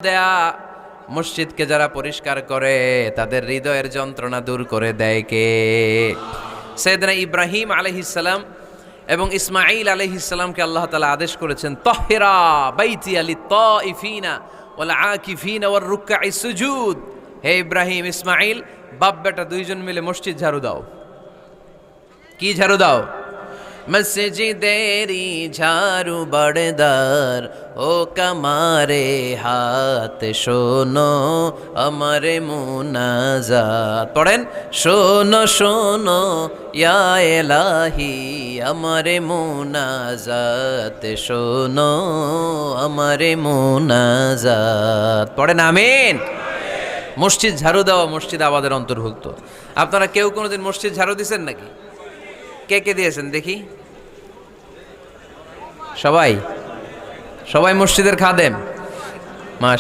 দেয়া, মসজিদকে যারা পরিষ্কার করে তাদের হৃদয়ের যন্ত্রণা দূর করে দেয় কে? সাইয়েদনা ইব্রাহিম আলাইহিস সালাম এবং ইসমাঈল আলাইহিস সালামকে আল্লাহ তাআলা আদেশ করেছেন, তাহহিরা বাইতিয়া লিত-তাইফিনা ওয়াল আকিফিনা ওয়ার রুকআইস সুজুদ। হে ইব্রাহিম, ইসমাঈল, বাপ বেটা দুইজন মিলে মসজিদ ঝাড়ু দাও। কি ঝাড়ু দাও? মসজিদেরি ঝাড়ু বড়দার, ও কামারে হাত শোনো আমারে মুনাজাত। পড়েন, শোনো শোনো ইয়া এলাহি আমারে মুনাজাত, শোনো আমারে মুনাজাত। পড়েন আমিন। মসজিদ ঝাড়ু দেওয়া মসজিদ আবাদের অন্তর্ভুক্ত। আপনারা কেউ কোনোদিন মসজিদ ঝাড়ু দিয়েছেন নাকি? কে কে দিয়েছেন দেখি? সবাই? সবাই মসজিদের খাদেম? মাশাআল্লাহ।